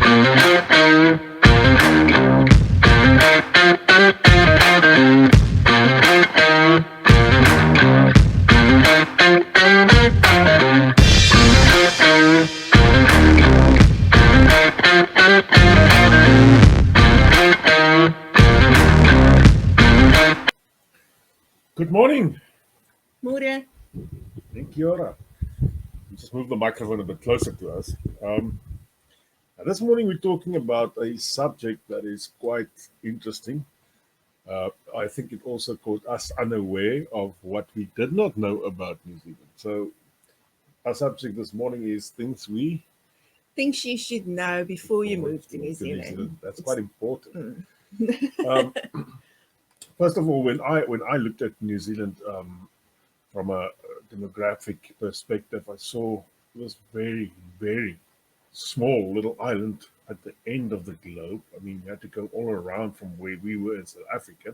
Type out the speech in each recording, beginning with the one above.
Good morning. Morning. Thank you. Just move the microphone a bit closer to us. This morning we're talking about a subject that is quite interesting. I think it also caught us unaware of what we did not know about New Zealand. So our subject this morning is things we Things you should know before you move to New Zealand. That's quite important. First of all, when I looked at New Zealand from a demographic perspective, I saw this very, very small little island at the end of the globe. I mean, you had to go all around from where we were in South Africa,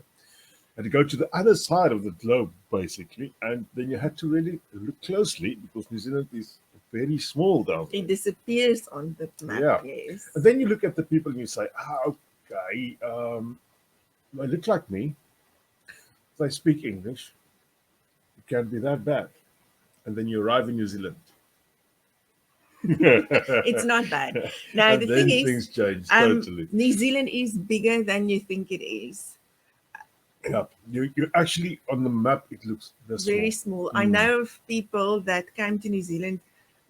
and to go to the other side of the globe, basically. And then you had to really look closely because New Zealand is very small down there. It disappears on the map. Yeah. Yes. And then you look at the people and you say, okay, they look like me. They speak English. It can't be that bad. And then you arrive in New Zealand. It's not bad. Now, the thing is, things change totally. New Zealand is bigger than you think it is. Yeah, you actually, on the map, it looks very small. I know of people that came to New Zealand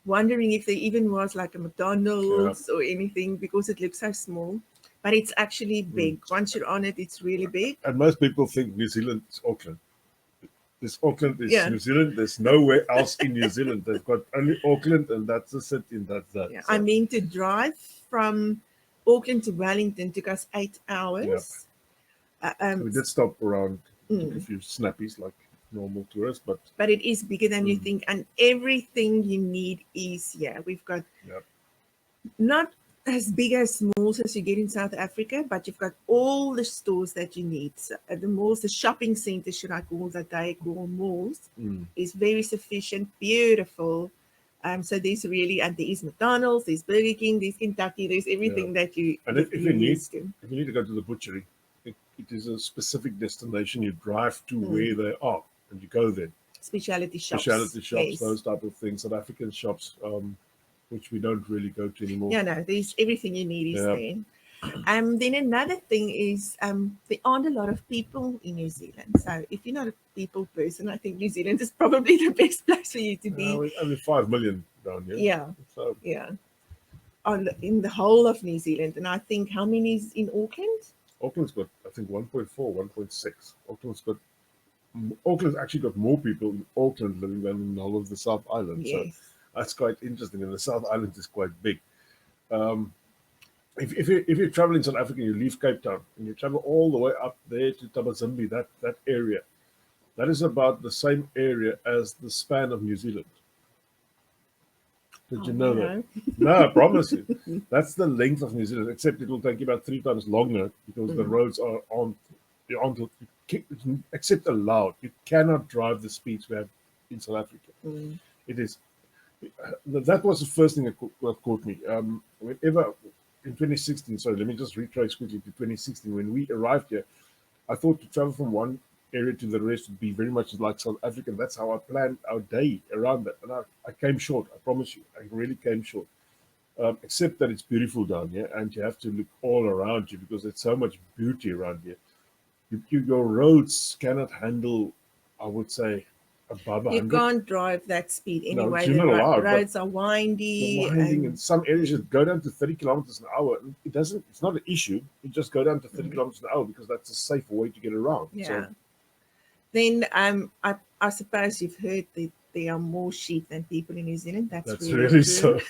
wondering if there even was like a McDonald's or anything because it looks so small. But it's actually big. Once you're on it, it's really big. And most people think New Zealand is Auckland. This Auckland is New Zealand. There's nowhere else in New Zealand. They've got only Auckland, and that's the city, and that's that. Yeah. So. I mean, to drive from Auckland to Wellington took us 8 hours. Yeah. We did stop around, took a few snappies like normal tourists, but it is bigger than you think, and everything you need is here. We've got not as big as malls as you get in South Africa, but you've got all the stores that you need. So the malls, the shopping centers, should I call that they call malls, is very sufficient, beautiful. So there's really, and there is McDonald's, there's Burger King, there's Kentucky, there's everything that you. And if you need to go to the butchery, it is a specific destination. You drive to where they are, and you go there. Specialty shops, those type of things. South African shops. Which we don't really go to anymore. Yeah, no, there's everything you need is there. Then another thing is there aren't a lot of people in New Zealand. So if you're not a people person, I think New Zealand is probably the best place for you to be. We're only 5 million down here. Yeah. So in the whole of New Zealand. And I think how many is in Auckland? Auckland's got, I think, 1.4, 1.6. Auckland's actually got more people in Auckland living than in the whole of the South Island. Yes. So that's quite interesting, and the South Island is quite big. If you travel in South Africa, you leave Cape Town and you travel all the way up there to Tabazimbi, that area, that is about the same area as the span of New Zealand. Did you know that? No, I promise you. That's the length of New Zealand, except it will take you about 3 times longer because the roads are except allowed. You cannot drive the speeds we have in South Africa. It is. That was the first thing that caught me. Whenever in 2016, sorry, let me just retrace quickly to 2016. When we arrived here, I thought to travel from one area to the rest would be very much like South Africa. That's how I planned our day around that. And I came short, I promise you. I really came short. Except that it's beautiful down here and you have to look all around you because there's so much beauty around here. Your roads cannot handle, I would say, above 100. You can't drive that speed anyway. No, the roads are windy. And some areas you go down to 30 kilometers an hour. It's not an issue. You just go down to 30 kilometers an hour because that's a safer way to get around. Yeah. So. Then I suppose you've heard that there are more sheep than people in New Zealand. That's really so.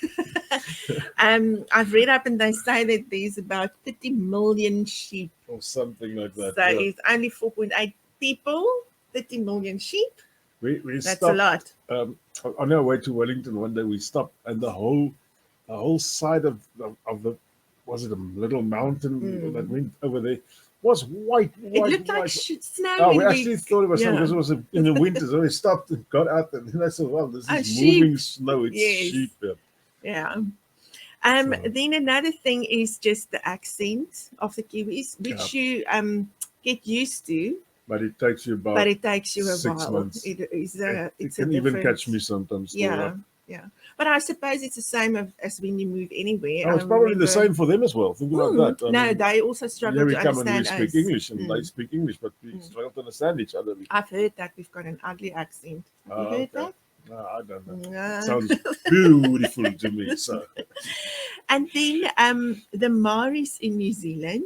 I've read up and they say that there's about 30 million sheep. Or something like that. So it's only 4.8 people, 30 million sheep. That's stopped, a lot. On our way to Wellington one day, we stopped, and the whole side of the was it a little mountain that went over there was white. It looked like snow. Oh, we actually thought it was snow because it was in the winter. So we stopped and got out, and then I said, "Well, this is moving snow. It's sheep." Yeah. Then another thing is just the accent of the Kiwis, which you get used to. But it takes you about But it takes you a 6 while. months. It can even catch me sometimes. Yeah. But I suppose it's the same as when you move anywhere. Oh, it's probably the same for them as well. Think about that. I mean, they also struggle we to come understand and we speak us. English, and they speak English, but we struggle to understand each other. I've heard that we've got an ugly accent. Have you heard that? No, I don't know. It sounds beautiful to me. So. And then the Maoris in New Zealand,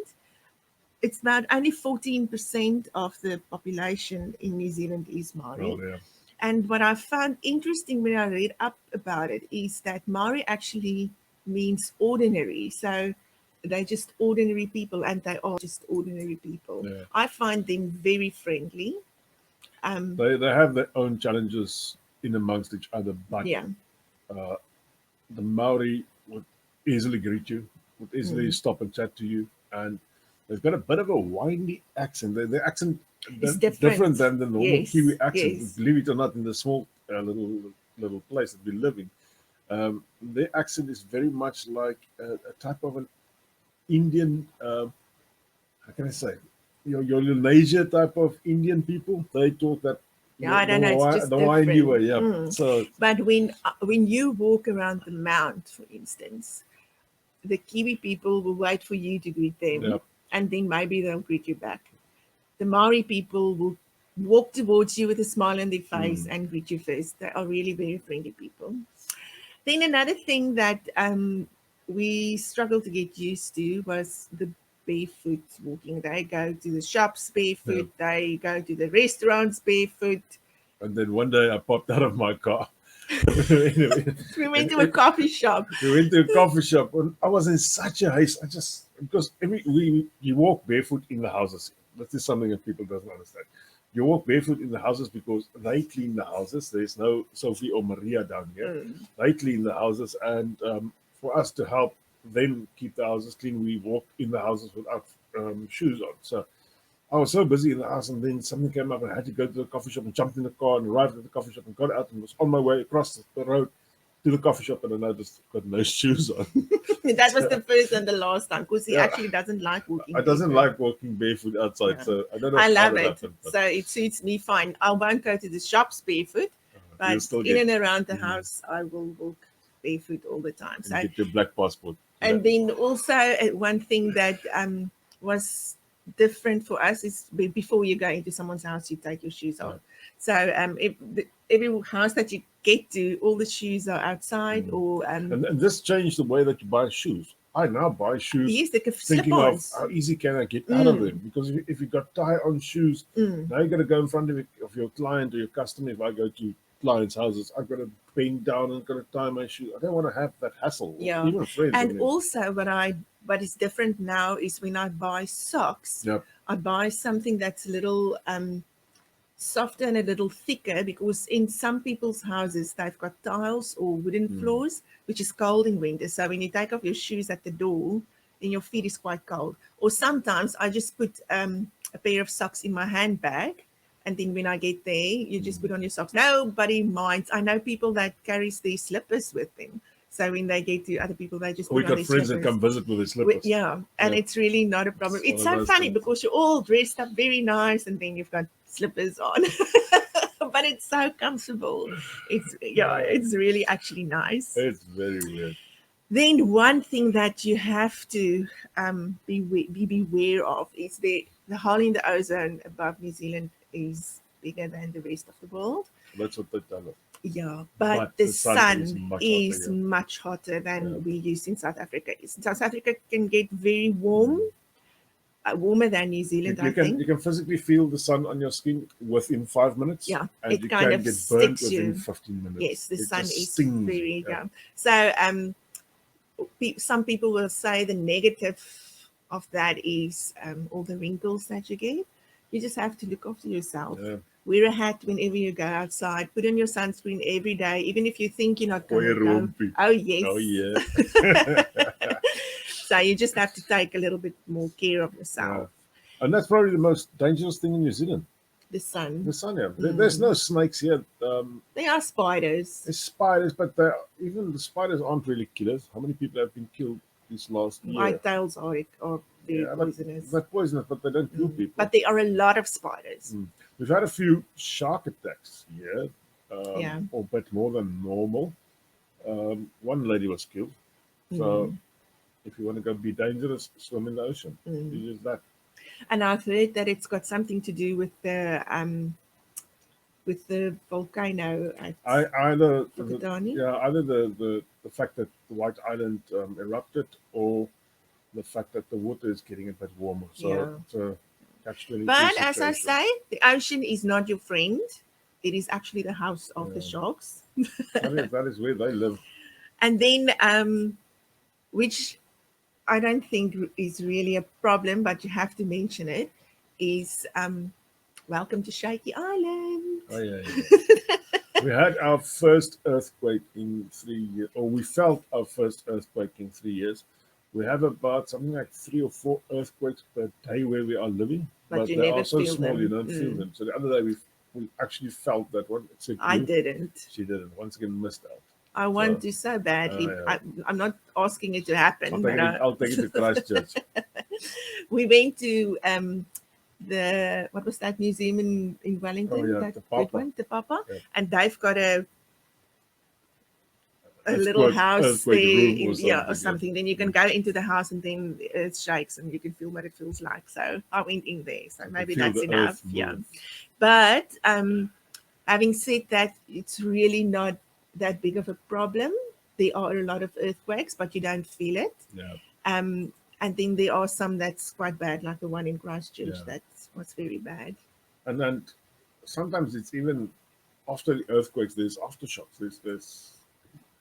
it's about only 14% of the population in New Zealand is Maori. Oh, yeah. And what I found interesting when I read up about it is that Maori actually means ordinary. So they're just ordinary people, and they are just ordinary people. Yeah. I find them very friendly. They have their own challenges in amongst each other, but the Maori would easily greet you, would easily stop and chat to you, and they've got a bit of a windy accent. Their accent is different than the normal Kiwi accent. Yes. Believe it or not, in the small little place that we live in, their accent is very much like a type of an Indian. How can I say? Your Lenasia type of Indian people. They talk that. Yeah, I don't know. It's just the windy way. Yeah. So, but when you walk around the mount, for instance, the Kiwi people will wait for you to greet them, and then maybe they'll greet you back. The Maori people will walk towards you with a smile on their face and greet you first. They are really very friendly people. Then another thing that we struggled to get used to was the barefoot walking. They go to the shops barefoot. They go to the restaurants barefoot. And then one day I popped out of my car. We went to a coffee shop. And I was in such a haste. Because you walk barefoot in the houses. This is something that people doesn't understand. You walk barefoot in the houses because they clean the houses. There's no Sophie or Maria down here. They clean the houses, and for us to help them keep the houses clean, we walk in the houses without shoes on. So I was so busy in the house, and then something came up, and I had to go to the coffee shop and jumped in the car and arrived at the coffee shop and got out and was on my way across the road to the coffee shop, and I noticed I've got no shoes on. That was the first and the last time, because he actually doesn't like walking. I doesn't like walking barefoot outside, so I don't know. I love it. So it suits me fine. I won't go to the shops barefoot, but in and around the house, I will walk barefoot all the time. So get your black passport. And then also one thing that was different for us is before you go into someone's house, you take your shoes off. So every house that you get to, all the shoes are outside. And this changed the way that you buy shoes. I now buy shoes thinking of how easy can I get out of them. Because if you've got tie-on shoes, now you've got to go in front of your client or your customer. If I go to clients' houses, I've got to bend down and got to tie my shoes. I don't want to have that hassle. Yeah. Even friends. And also what is different now is when I buy socks, I buy something that's a little softer and a little thicker, because in some people's houses they've got tiles or wooden floors, which is cold in winter. So when you take off your shoes at the door, then your feet is quite cold. Or sometimes I just put a pair of socks in my handbag, and then when I get there, you just put on your socks. Nobody minds. I know people that carries their slippers with them. So when they get to other people, they just put on their slippers. We got friends that come visit with their slippers. And it's really not a problem. It's so funny because you're all dressed up very nice, and then you've got slippers on. But it's so comfortable. It's really actually nice. It's very weird. Then one thing that you have to be beware of is the hole in the ozone above New Zealand is bigger than the rest of the world. That's what they tell us. Yeah, but the sun is much hotter than we use in South Africa. South Africa can get very warm, warmer than New Zealand, I think. You can physically feel the sun on your skin within 5 minutes. Yeah, and it kind of get burnt sticks within you. 15 minutes. Yes, the sun is very So some people will say the negative of that is all the wrinkles that you get. You just have to look after yourself. Yeah. Wear a hat whenever you go outside. Put on your sunscreen every day, even if you think you're not going to go. Oh, yes. Oh, yeah. So you just have to take a little bit more care of yourself. Yeah. And that's probably the most dangerous thing in New Zealand. The sun. The sun, yeah. There's no snakes here. They are spiders. There's spiders, but even the spiders aren't really killers. How many people have been killed this last year? Whitetails are very poisonous. They're poisonous, but they don't kill people. But there are a lot of spiders. We've had a few shark attacks here, Yeah. a bit more than normal. One lady was killed. So if you want to go be dangerous, swim in the ocean. Use that. And I've heard that it's got something to do with the volcano at Either Whakatane. the fact that the White Island erupted, or the fact that the water is getting a bit warmer. So it's a catch-22 But as I situation. say, the ocean is not your friend. It is actually the house of the sharks. that is where they live. And then, which I don't think is really a problem, but you have to mention it, is welcome to Shaky Island. Oh, yeah. We had our first earthquake in 3 years, or we felt our first earthquake in 3 years. We have about something like 3 or 4 earthquakes per day where we are living, but you they never are so feel small them. you don't feel them. So the other day we actually felt that one. Except I you. didn't. She didn't. Once again, missed out. I want to so badly. yeah. I'm not asking it to happen. I'll take it to Christchurch. We went to what was that museum in Wellington? Oh, yeah, that the Papa. big one, the Papa, Yeah. and they've got a Earthquake- little house earthquake there, room or something. Then you can go into the house, and then it shakes, and you can feel what it feels like. So I went in there. So maybe feel that's the enough. earth Yeah. move. But having said that, it's really not that big of a problem. There are a lot of earthquakes, but you don't feel it. Yeah. And then there are some that's quite bad, like the one in Christchurch. Yeah. That was very bad. And then sometimes it's even after the earthquakes, there's aftershocks. There's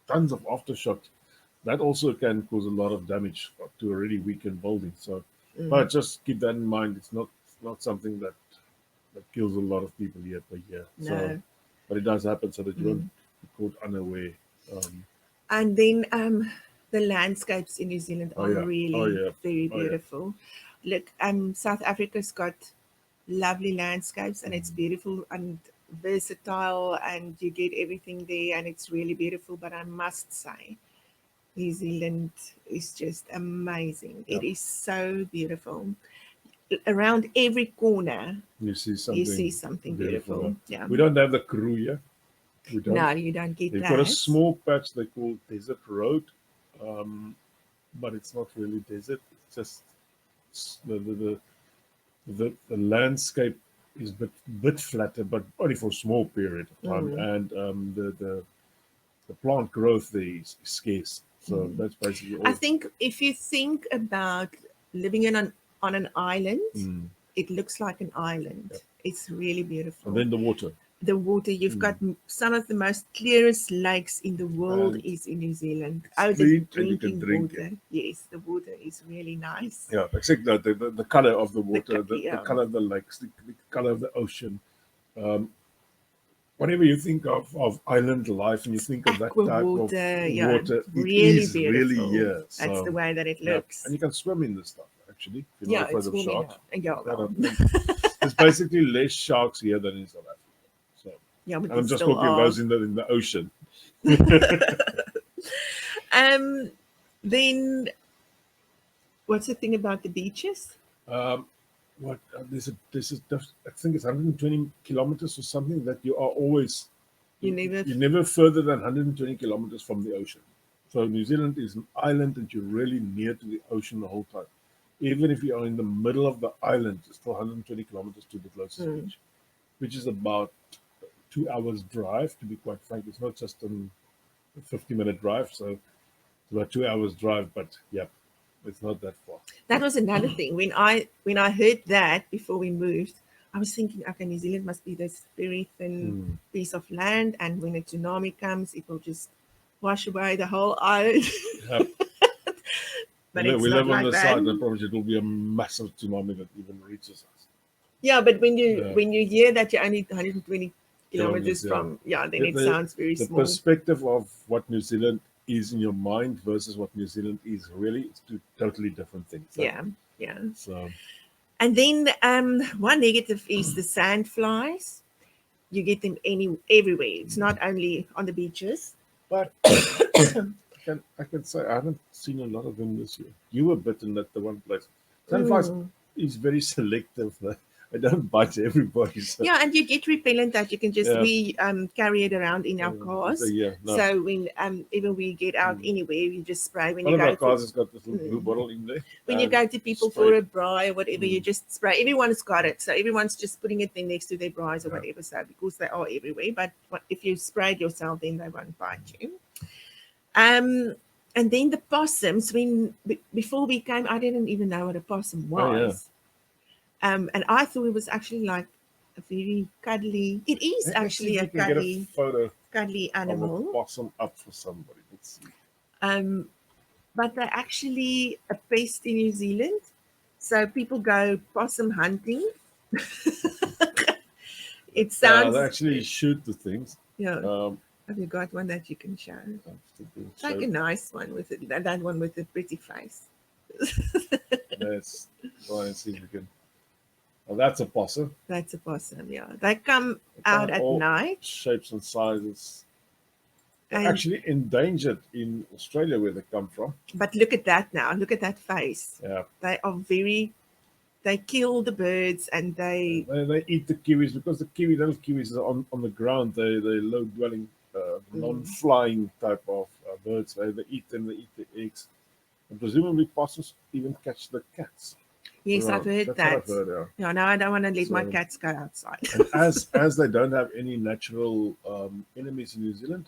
tons of aftershocks. That also can cause a lot of damage to already weakened buildings. So, but just keep that in mind. It's not something that kills a lot of people year per year. No. So, but it does happen, so that you won't be caught unaware. And then the landscapes in New Zealand are really very beautiful. Look, South Africa's got lovely landscapes, and it's beautiful and versatile, and you get everything there, and it's really beautiful. But I must say, New Zealand is just amazing. Yep. It is so beautiful. Around every corner, You see something beautiful. Yeah. We don't have the crew here. We don't. No, you don't get They've that. got a small patch they call Desert Road, but it's not really desert. It's just the landscape is a bit flatter, but only for a small period of time. And the plant growth there is scarce. So that's basically all. I think if you think about living on an island, it looks like an island. Yep. It's really beautiful. And then the water. The water, you've got some of the most clearest lakes in the world is in New Zealand. It's The clean and you can drinking drink water. Yes, the water is really nice. Yeah, except that the color of the water, yeah. the color of the lakes, the color of the ocean. Whenever you think of island life and you think of that Aqua type water, of water, really it is beautiful. really here. That's So, the way that it yeah. looks. And you can swim in this stuff, actually. If you're Yeah, not afraid it's of warming sharks. up. Yeah, well, There's basically less sharks here than in South Africa. So, yeah, but and I'm there just still talking are. about in the ocean. Then, what's the thing about the beaches? There's I think it's 120 kilometers or something that you are always You're never further than 120 kilometers from the ocean. So New Zealand is an island and you're really near to the ocean the whole time. Even if you are in the middle of the island, it's still 120 kilometers to the closest beach, which is about 2 hours drive, to be quite frank. It's not just a 50-minute drive, so it's about 2 hours drive, but yeah, it's not that far. That was another thing. When I heard that before we moved, I was thinking, okay, New Zealand must be this very thin piece of land, and when a tsunami comes, it will just wash away the whole island. Yep. But we it's live not on like the that. side, I promise it will be a massive tsunami that even reaches us. Yeah, but when you hear that you're only 120 kilometers Yeah. from, then it The- sounds very The small. perspective of what New Zealand is in your mind versus what New Zealand is really, it's two totally different things. Yeah. So And then one negative is the sandflies. You get them everywhere. It's not only on the beaches. But I can say I haven't seen a lot of them this year. You were bitten at the one place. Sandflies is very selective. I don't bite everybody. So. Yeah, and you get repellent that you can just we carry it around in our cars. So when even we get out anywhere, you just spray when one you go. One of our cars has got this little blue bottle in there. When you go to people for a braai or whatever, you just spray. Everyone's got it, so everyone's just putting it there next to their braais or whatever. So because they are everywhere, but if you spray it yourself, then they won't bite you. And then the possums. Before we came, I didn't even know what a possum was. And I thought it was actually like a very cuddly. It is actually a cuddly, cuddly animal. Of a possum up for somebody. Let's see. But they're actually a pest in New Zealand. So people go possum hunting. It sounds. They actually shoot the things. Yeah. Have you got one that you can show? It's like a nice one with it. That one with the pretty face. Let's try and see if we can. Oh, that's a possum. That's a possum, yeah. They come out at night. Shapes and sizes. They're actually endangered in Australia where they come from. But look at that now. Look at that face. Yeah. They are they kill the birds and they eat the kiwis because the little kiwis are on the ground. They're low dwelling, non-flying type of birds. They eat them, they eat the eggs. And presumably possums even catch the cats. Yes, I've heard that. I've heard, yeah. No, I don't want to let my cats go outside. as they don't have any natural enemies in New Zealand,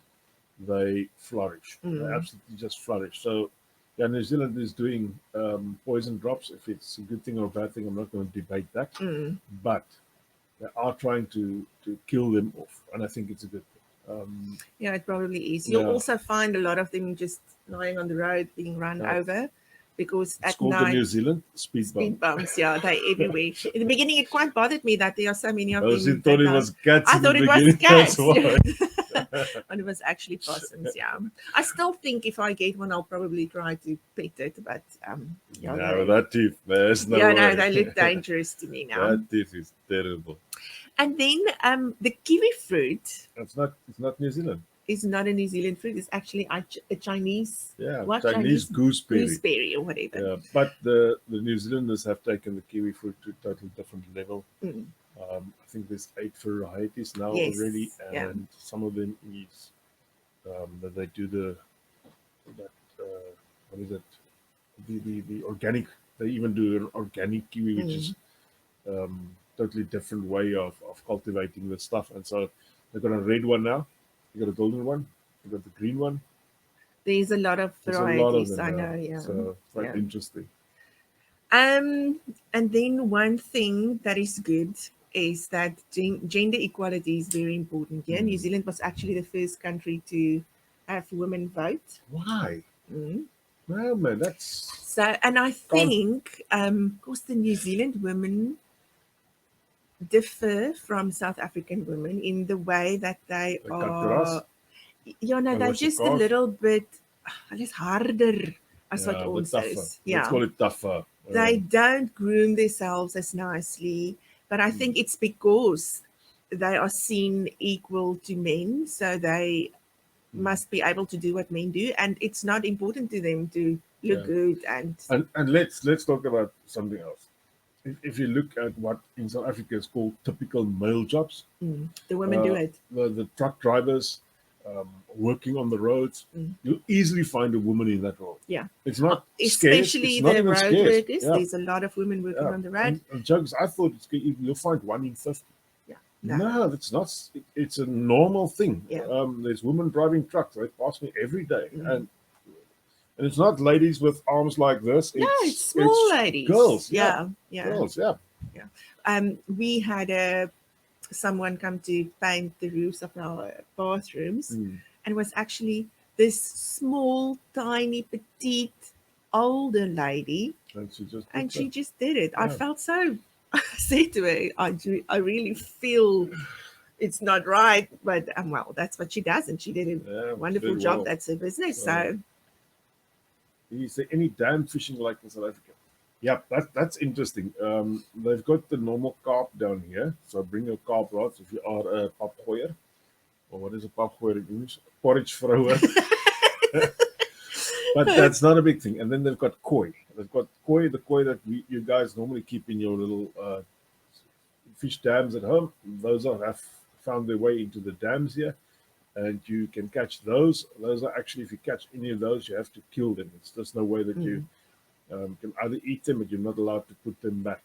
they flourish. They absolutely just flourish. So, New Zealand is doing poison drops. If it's a good thing or a bad thing, I'm not going to debate that. But they are trying to kill them off, and I think it's a good thing. Yeah, it probably is. You'll also find a lot of them just lying on the road being run over. Because it's at called night, the New Zealand speed bumps, yeah, they're everywhere. In the beginning, it quite bothered me that there are so many of them. You thought it was cats. I thought it was cats. And it was actually possums, yeah. I still think if I get one, I'll probably try to pet it, but no, that teeth, there's no way. No, they look dangerous to me now. That teeth is terrible. And then the kiwi fruit. It's not New Zealand. It's not a New Zealand fruit. It's actually a Chinese. Chinese gooseberry. Gooseberry or whatever. Yeah, but the New Zealanders have taken the kiwi fruit to a totally different level. I think there's 8 varieties now already, and some of them is that they do what is it? The organic. They even do an organic kiwi, which is totally different way of cultivating the stuff. And so they've got a red one now. You got a golden one. You got the green one. There's a lot of varieties. I know. Yeah. So quite interesting. And then one thing that is good is that gender equality is very important. Yeah, New Zealand was actually the first country to have women vote. Why? Well, man, that's so. And I think, of course, the New Zealand women differ from South African women in the way that they are. They're just a little bit less harder as what ons is. Yeah, let's call it tougher. They don't groom themselves as nicely, but I think it's because they are seen equal to men, so they must be able to do what men do, and it's not important to them to look good. And let's talk about something else. If you look at what in South Africa is called typical male jobs, the women do it. The truck drivers working on the roads, you'll easily find a woman in that role. Yeah, it's not especially scarce. The road workers. Yeah. There's a lot of women working on the road. And jokes, I thought you'll find 1 in 50. Yeah, no, it's not. It's a normal thing. Yeah. There's women driving trucks. They pass me every day, and it's not ladies with arms like this. It's small ladies. Girls. Yeah. Girls. Yeah. We had someone come to paint the roofs of our bathrooms, and it was actually this small, tiny, petite, older lady, and she just did it. Yeah. I felt so. I said to her, I really feel it's not right, but well, that's what she does, and she did a wonderful job. Well. That's her business. So, is there any dam fishing like in South Africa? Yeah, that's interesting. They've got the normal carp down here, so bring your carp rods if you are a papgooier, or what is a papgooier in English? Porridge thrower. But that's not a big thing. And then they've got koi. They've got koi, the koi that you guys normally keep in your little fish dams at home. Those have found their way into the dams here, and you can catch those. Those are actually, if you catch any of those, you have to kill them. It's just no way that you can either eat them, but you're not allowed to put them back.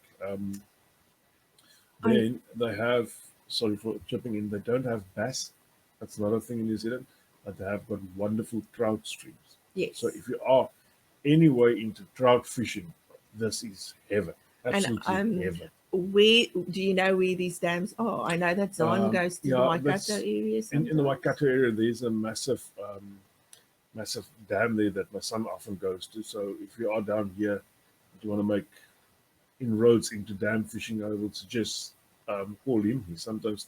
Then they have, sorry for chipping in, they don't have bass. That's another thing in New Zealand, but they have got wonderful trout streams. Yes. So if you are anyway into trout fishing, this is heaven. Absolutely heaven. Where do you know where these dams are? I know that Zon goes to the Waikato area. In the Waikato area, there's a massive dam there that my son often goes to. So if you are down here, if you want to make inroads into dam fishing, I would suggest call him. He sometimes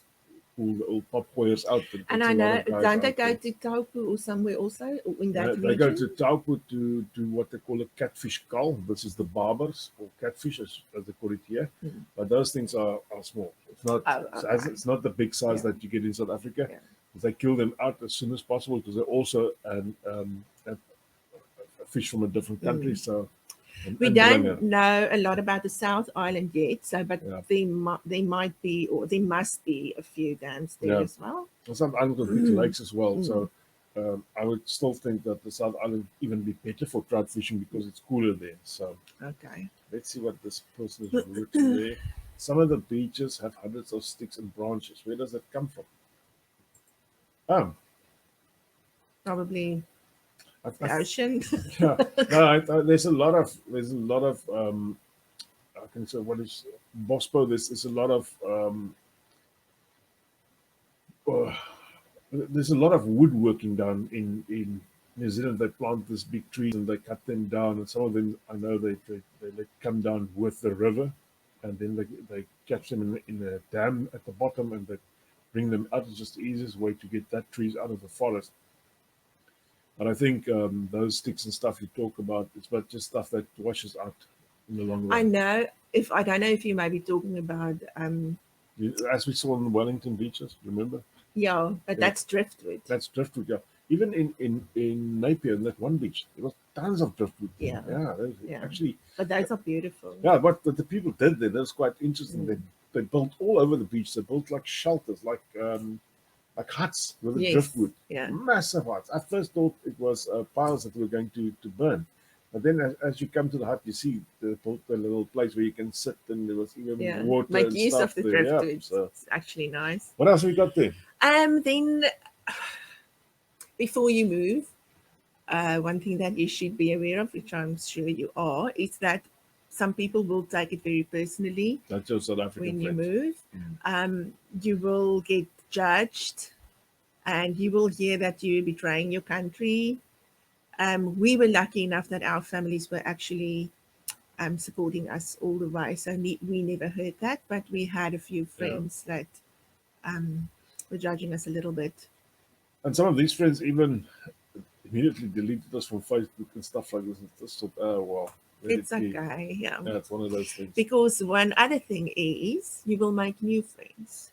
pull the old papgooiers out. And I know, don't they go to Taupu or somewhere also in that region? They go to Taupu to what they call a catfish cull. This is the barbers or catfish, as they call it here. But those things are small. It's not it's not the big size that you get in South Africa. Yeah. They kill them out as soon as possible because they're also a fish from a different country. So we don't know a lot about the South Island yet. So, but there might be, or there must be, a few dams there as well. And some islands got big lakes as well. So I would still think that the South Island even be better for trout fishing because it's cooler there. So let's see what this person is written there. Some of the beaches have hundreds of sticks and branches. Where does that come from? Probably the ocean. There's a lot of I can say what is Bospo. There's a lot of there's a lot of woodworking done in New Zealand. They plant these big trees and they cut them down, and some of them I know they come down with the river, and then they catch them in a dam at the bottom and they bring them out. It's just the easiest way to get that trees out of the forest. But I think those sticks and stuff you talk about, it's but just stuff that washes out in the long run. I know. I don't know if you may be talking about as we saw on the Wellington beaches, remember? Yeah, but that's driftwood. That's driftwood, yeah. Even in Napier, in that one beach, there was tons of driftwood. Yeah. Actually. But those are beautiful. Yeah, what the people did there, that was quite interesting. They built all over the beach. They built like shelters, like huts with the driftwood. Yeah. Massive huts. I first thought it was piles that were going to burn. But then as you come to the hut, you see the little place where you can sit, and there was even water Make and use stuff of the there. driftwood. So. It's actually nice. What else have we got there? Then before you move, one thing that you should be aware of, which I'm sure you are, is that some people will take it very personally. That's your South African when you friends. move. You will get judged, and you will hear that you're betraying your country. We were lucky enough that our families were actually supporting us all the way, so we never heard that, but we had a few friends that were judging us a little bit. And some of these friends even immediately deleted us from Facebook and stuff like this. And just thought, oh, well. It's okay, Yeah, it's one of those things. Because one other thing is you will make new friends.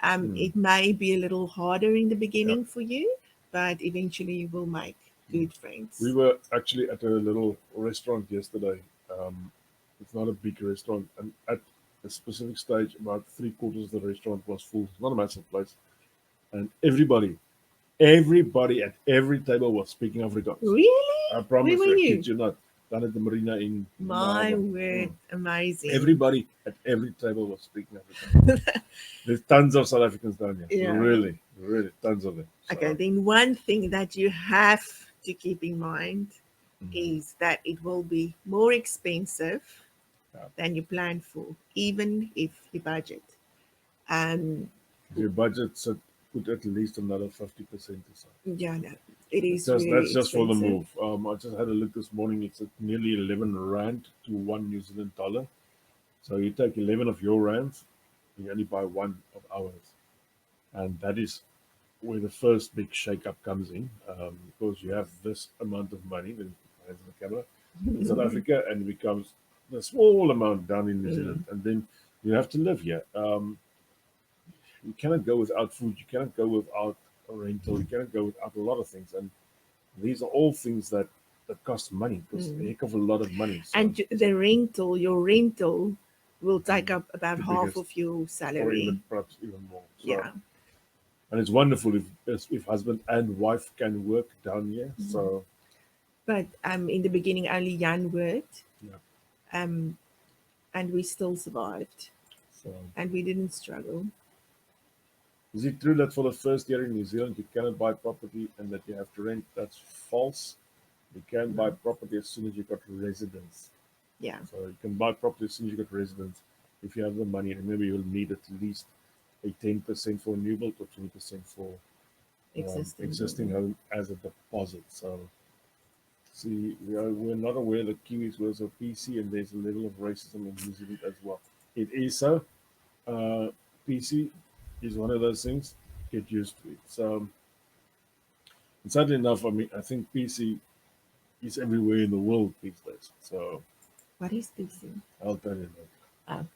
It may be a little harder in the beginning for you, but eventually you will make good friends. We were actually at a little restaurant yesterday. It's not a big restaurant, and at a specific stage, about 3/4 of the restaurant was full. It's not a massive place, and everybody at every table was speaking Afrikaans. Really? I promise Where were you? Kid you not. Down at the marina in My word, amazing. Everybody at every table was speaking Afrikaans. There's tons of South Africans down here. Yeah. Really, tons of them. So. Okay, then one thing that you have to keep in mind is that it will be more expensive than you planned for, even if you budget. If your budget put at least another 50% or so. Yeah, no, it is. That's really just for the expensive. move. I just had a look this morning. It's at nearly 11 rand to $1 New Zealand dollar. So you take 11 of your rands, you only buy one of ours, and that is where the first big shake-up comes in, because you have this amount of money, then hands on the camera, in South Africa, and it becomes a small amount down in New Zealand, and then you have to live here. You cannot go without food. You cannot go without a rental. You cannot go without a lot of things, and these are all things that cost money. Because a heck of a lot of money. So, And your rental will take up about the half biggest, of your or salary. even perhaps even more. So, Yeah. and it's wonderful if husband and wife can work down here. So, But in the beginning, only Jan worked, yeah. and we still survived, So, and we didn't struggle. is it true that for the first year in New Zealand you cannot buy property and that you have to rent? That's false. You can buy property as soon as you got residence. Yeah. So you can buy property as soon as you get residence if you have the money. Remember, you'll need at least a 10% for new build or 20% for existing home as a deposit. So, see, we're not aware that Kiwis was a PC and there's a level of racism in New Zealand as well. It is so. PC is one of those things. Get used to it. So, and sadly enough, I mean, I think PC is everywhere in the world these days. So, What is PC? I'll tell you that. Oh.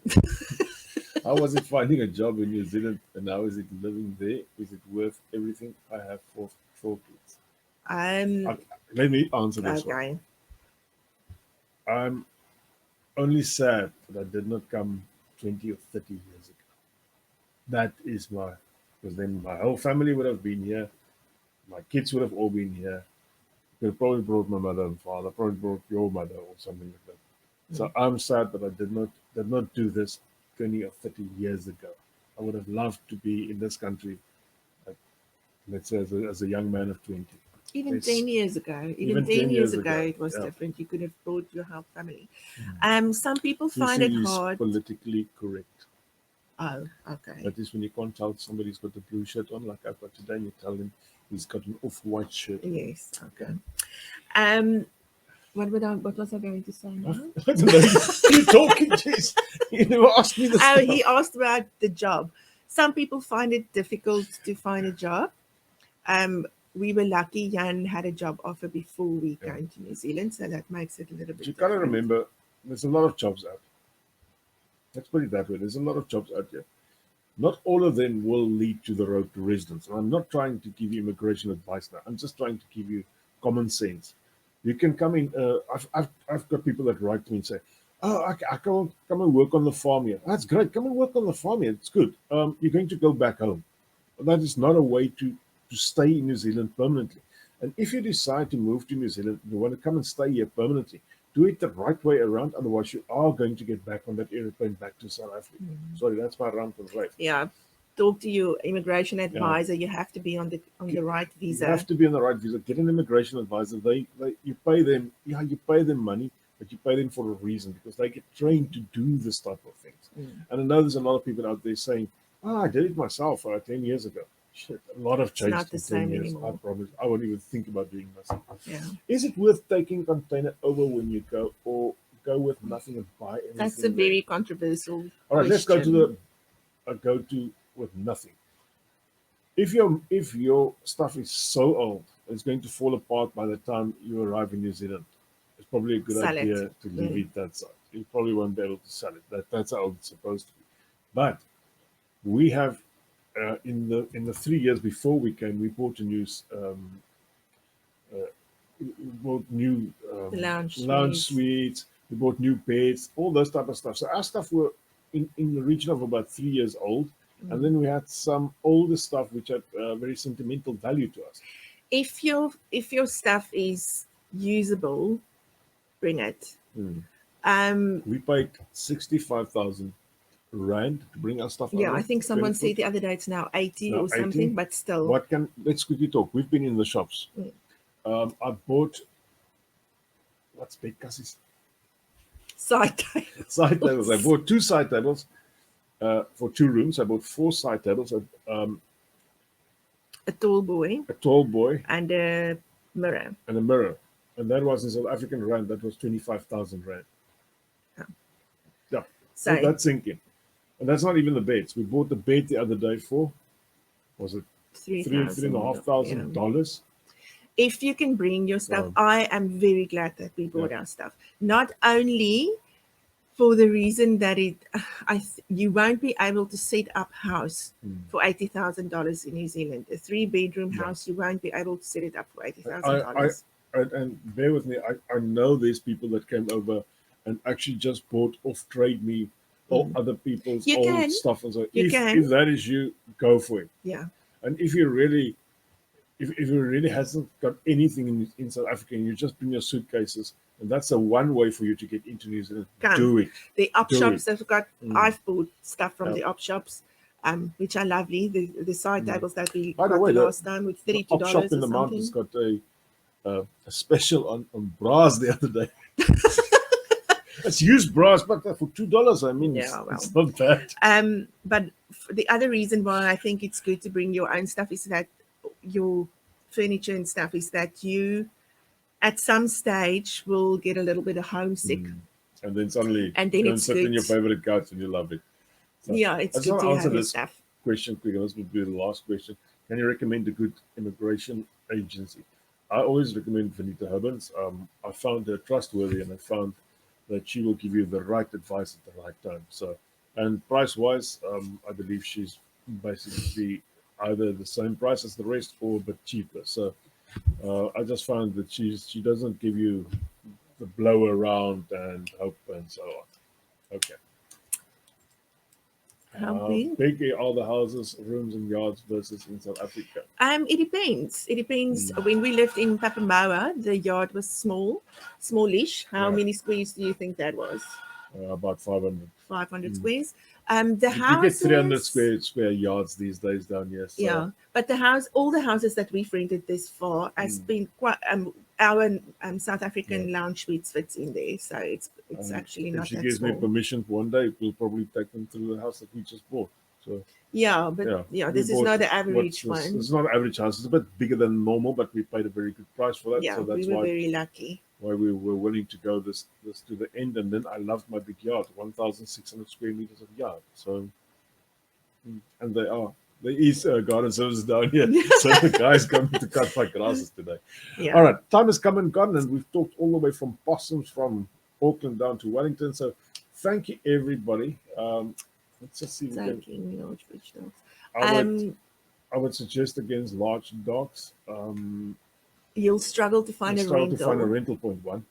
How was it finding a job in New Zealand, and how is it living there? Is it worth everything? I have four kids. Let me answer this one. Okay. I'm only sad that I did not come 20 or 30 years ago. That is why, because then my whole family would have been here. My kids would have all been here. Could have probably brought my mother and father, probably brought your mother or something like that. So I'm sad that I did not do this 20 or 30 years ago. I would have loved to be in this country, let's say, as a young man of 20. Even It's, 10 years ago, even 10 10 years years ago, ago, it was yeah. different. You could have brought your whole family. Some people You find see, it is hard. politically correct. Oh, okay. That is when you can't tell somebody's got a blue shirt on, like I've got today, and you tell him he's got an off-white shirt on. Yes. Okay. What was I going to say now? I don't know. You're talking, jeez. You never asked me this. Oh, he asked about the job. Some people find it difficult to find a job. We were lucky Jan had a job offer before we came to New Zealand, so that makes it a little bit You gotta different. remember, there's a lot of jobs out. Let's put it that way. There's a lot of jobs out there. Not all of them will lead to the road to residence. And I'm not trying to give you immigration advice now. I'm just trying to give you common sense. You can come in. I've got people that write to me and say, "Oh, I come and work on the farm here." That's great. Come and work on the farm here. It's good. You're going to go back home. That is not a way to stay in New Zealand permanently. And if you decide to move to New Zealand, you want to come and stay here permanently, do it the right way around. Otherwise, you are going to get back on that airplane back to South Africa. Sorry, that's my rant and rave. Yeah. Talk to your immigration advisor. You have to be on the right visa. You have to be on the right visa. Get an immigration advisor. You pay them. Yeah, you pay them money, but you pay them for a reason because they get trained to do this type of things. And I know there's a lot of people out there saying, "Oh, I did it myself 10 years ago." Shit, a lot of change not the in 10 same years. anymore. I promise. I won't even think about doing myself. Yeah. Is it worth taking container over when you go, or go with nothing and buy anything? That's a very controversial All right, question. let's go to go to with nothing. If your stuff is so old, it's going to fall apart by the time you arrive in New Zealand. It's probably a good Sell idea it. to leave it that side. You probably won't be able to sell it. That's how it's supposed to be. But we have in the 3 years before we came, we bought a new lounge suites. We bought new beds, all those type of stuff. So our stuff were in the region of about 3 years old. And then we had some older stuff which had very sentimental value to us. If your stuff is usable, bring it. We paid 65,000 rand to bring our stuff. Yeah, I think someone said the other day it's now 80 or something, but still. Let's quickly talk. We've been in the shops. I bought what's bed cassis? Side tables. Side tables. I bought 2 side tables. For 2 rooms, I bought 4 side tables. A tall boy. And a mirror. And that was in South African rand. That was 25,000 rand. Yeah. So that's sinking. And that's not even the beds. We bought the bed the other day for, was it $3,500? If you can bring your stuff, I am very glad that we bought our stuff. Not only for the reason that you won't be able to set up house for $80,000 in New Zealand. A 3-bedroom house, you won't be able to set it up for $80,000. And bear with me, I know there's people that came over and actually just bought off trade me or other people's old stuff. And so if that is you, go for it. Yeah. And if you really hasn't got anything in South Africa and you just bring your suitcases, and that's the one way for you to get into New Zealand. Do it. The op shops that have got, I've bought stuff from the op shops, which are lovely. The side tables that we got the last time with $32 op shop in the mountains got a special on bras the other day. It's used bras, but for $2. I mean, it's not bad. But the other reason why I think it's good to bring your own stuff is that your furniture and stuff is that you, at some stage, will get a little bit of homesick. And then suddenly you can sit in your favorite couch and you love it. So yeah, it's good to have your stuff. Question quick, this would be the last question. Can you recommend a good immigration agency? I always recommend Vanita Hubbins. I found her trustworthy, and I found that she will give you the right advice at the right time. So, and price-wise, I believe she's basically either the same price as the rest or a bit cheaper. So I just found that she doesn't give you the blow around and hope and so on. Okay. How big are the houses, rooms and yards versus in South Africa? It depends. It depends. When we lived in Papamoa, the yard was smallish. How many squares do you think that was? About 500. 500 squares. You get 300 square yards these days down here. So. Yeah, but all the houses that we've rented this far has been quite. Our South African lounge suites fits in there, so it's actually not that small. If she gives me permission one day, we'll probably take them through the house that we just bought. So this is not the average one. It's not an average house. It's a bit bigger than normal, but we paid a very good price for that. Yeah, so that's we were very lucky. Why we were willing to go this to the end, and then I loved my big yard, 1,600 square meters of yard. So, and there is garden services down here. So the guys coming to cut my grasses today. Yeah. All right, time has come and gone, and we've talked all the way from Possums from Auckland down to Wellington. So, thank you everybody. Let's just see. I would suggest against large dogs. You'll struggle to find a rental point one.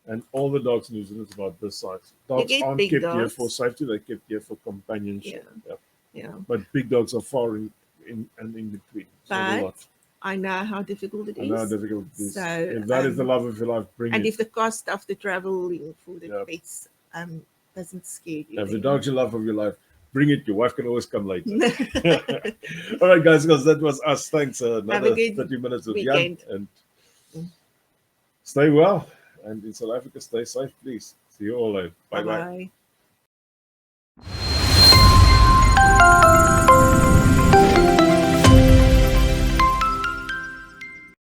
And all the dogs in New Zealand is about this size. Dogs aren't kept here for safety, they're kept here for companionship. Yeah. But big dogs are far in between. But I know how difficult it is. So if that is the love of your life, bring it. And if the cost of the traveling for the pets doesn't scare you. If the dog's your love of your life, bring it. Your wife can always come later. All right, guys, because that was us. Thanks. Another 30 minutes of Jan. And stay well. And in South Africa, stay safe, please. See you all later. Bye-bye.